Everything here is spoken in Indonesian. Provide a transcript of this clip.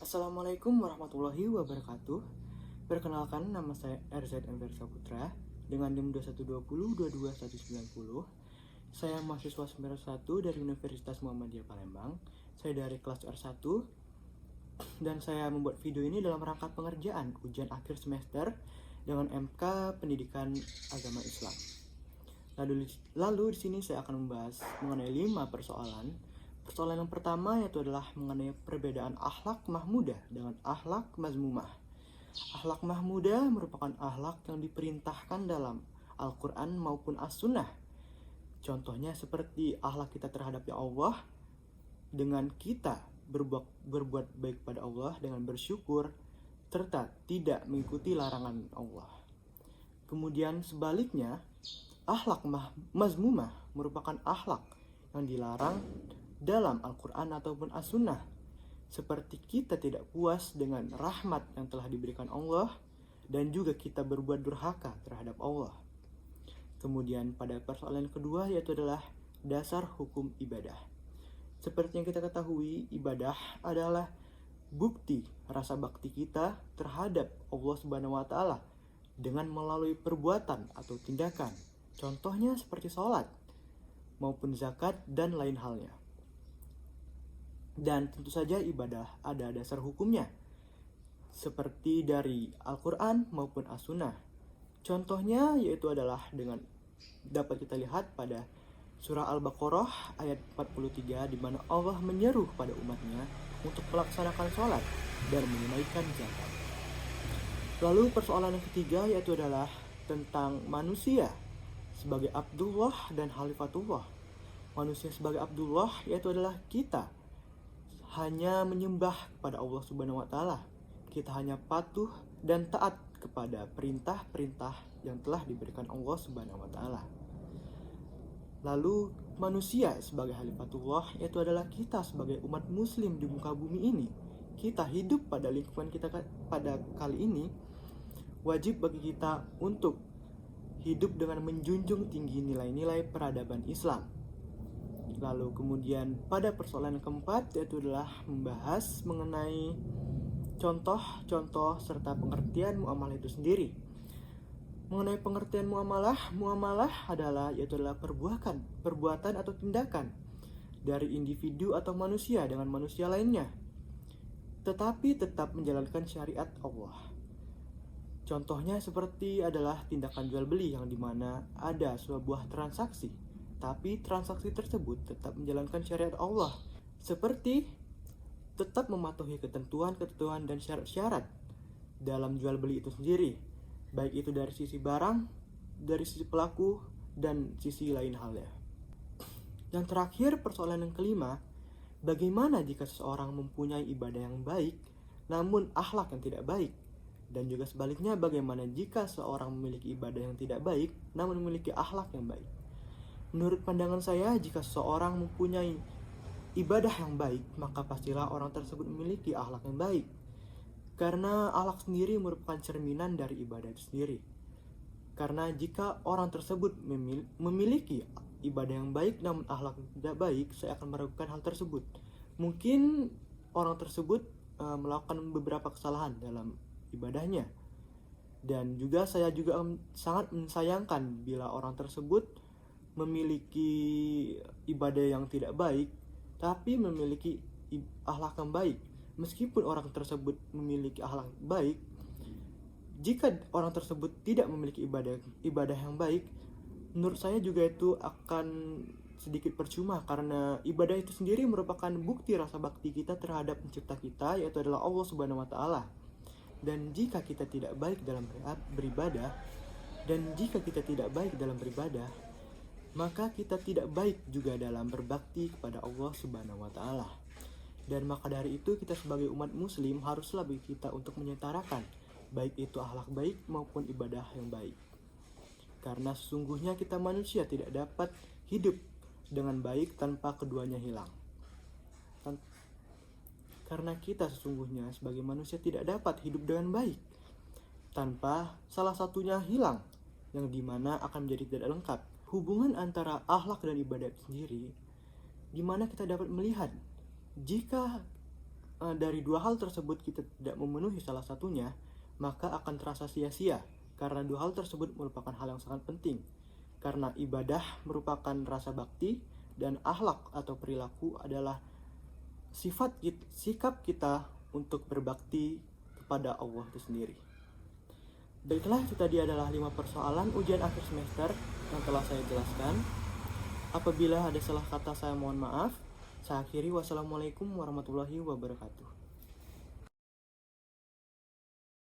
Assalamualaikum warahmatullahi wabarakatuh. Perkenalkan, nama saya RZ Enver Saputra dengan NIM 2120 Saya mahasiswa semester 1 dari Universitas Muhammadiyah Palembang. Saya dari kelas R1 dan saya membuat video ini dalam rangka pengerjaan ujian akhir semester dengan MK Pendidikan Agama Islam. Lalu di sini saya akan membahas mengenai 5 persoalan. Persoalan yang pertama yaitu adalah mengenai perbedaan akhlak mahmudah dengan akhlak mazmumah. Akhlak mahmudah merupakan akhlak yang diperintahkan dalam Al-Quran maupun As-Sunnah. Contohnya seperti akhlak kita terhadap ya Allah dengan kita berbuat baik pada Allah dengan bersyukur serta tidak mengikuti larangan Allah. Kemudian sebaliknya, akhlak mazmumah merupakan akhlak yang dilarang dalam Al-Quran ataupun As-Sunnah, seperti kita tidak puas dengan rahmat yang telah diberikan Allah dan juga kita berbuat durhaka terhadap Allah. Kemudian pada persoalan kedua yaitu adalah dasar hukum ibadah. Seperti yang kita ketahui, ibadah adalah bukti rasa bakti kita terhadap Allah Subhanahu wa taala dengan melalui perbuatan atau tindakan. Contohnya seperti sholat maupun zakat dan lain halnya. Dan tentu saja ibadah ada dasar hukumnya, seperti dari Al-Quran maupun As-Sunnah. Contohnya yaitu adalah dengan dapat kita lihat pada surah Al-Baqarah ayat 43 di mana Allah menyeru kepada umatnya untuk melaksanakan sholat dan menunaikan zakat. Lalu persoalan yang ketiga yaitu adalah tentang manusia sebagai Abdullah dan Khalifatullah. Manusia sebagai Abdullah yaitu adalah kita hanya menyembah kepada Allah Subhanahu wa taala. Kita hanya patuh dan taat kepada perintah-perintah yang telah diberikan Allah Subhanahu wa taala. Lalu manusia sebagai Khalifatullah yaitu adalah kita sebagai umat muslim di muka bumi ini. Kita hidup pada lingkungan kita pada kali ini, wajib bagi kita untuk hidup dengan menjunjung tinggi nilai-nilai peradaban Islam. Lalu kemudian pada persoalan yang keempat yaitu adalah membahas mengenai contoh-contoh serta pengertian muamalah itu sendiri. Mengenai pengertian muamalah adalah yaitu adalah perbuatan atau tindakan dari individu atau manusia dengan manusia lainnya, tetapi tetap menjalankan syariat Allah. Contohnya seperti adalah tindakan jual beli yang dimana ada sebuah transaksi, tapi transaksi tersebut tetap menjalankan syariat Allah, seperti tetap mematuhi ketentuan dan syarat-syarat dalam jual beli itu sendiri, baik itu dari sisi barang, dari sisi pelaku, dan sisi lain halnya. Yang terakhir, persoalan yang kelima, bagaimana jika seseorang mempunyai ibadah yang baik, namun akhlak yang tidak baik? Dan juga sebaliknya, bagaimana jika seorang memiliki ibadah yang tidak baik, namun memiliki akhlak yang baik? Menurut pandangan saya, jika seseorang mempunyai ibadah yang baik, maka pastilah orang tersebut memiliki akhlak yang baik. Karena akhlak sendiri merupakan cerminan dari ibadah itu sendiri. Karena jika orang tersebut memiliki ibadah yang baik namun akhlak tidak baik, saya akan meragukan hal tersebut. Mungkin orang tersebut melakukan beberapa kesalahan dalam ibadahnya. Dan juga saya juga sangat mensayangkan bila orang tersebut memiliki ibadah yang tidak baik tapi memiliki akhlak yang baik. Meskipun orang tersebut memiliki akhlak baik, jika orang tersebut tidak memiliki ibadah yang baik, menurut saya juga itu akan sedikit percuma, karena ibadah itu sendiri merupakan bukti rasa bakti kita terhadap pencipta kita, yaitu adalah Allah Subhanahu wa taala. Dan jika kita tidak baik dalam beribadah, maka kita tidak baik juga dalam berbakti kepada Allah Subhanahu wa taala. Dan maka dari itu kita sebagai umat muslim haruslah bagi kita untuk menyetarakan baik itu akhlak baik maupun ibadah yang baik. Karena sesungguhnya kita manusia tidak dapat hidup dengan baik tanpa keduanya hilang. Karena kita sesungguhnya sebagai manusia tidak dapat hidup dengan baik tanpa salah satunya hilang, yang dimana akan menjadi tidak lengkap. Hubungan antara akhlak dan ibadah sendiri, dimana kita dapat melihat jika dari dua hal tersebut kita tidak memenuhi salah satunya, maka akan terasa sia-sia, karena dua hal tersebut merupakan hal yang sangat penting. Karena ibadah merupakan rasa bakti, dan akhlak atau perilaku adalah sikap kita untuk berbakti kepada Allah itu sendiri. Baiklah, itu tadi adalah 5 persoalan ujian akhir semester yang telah saya jelaskan. Apabila ada salah kata, saya mohon maaf. Saya akhiri, wassalamualaikum warahmatullahi wabarakatuh.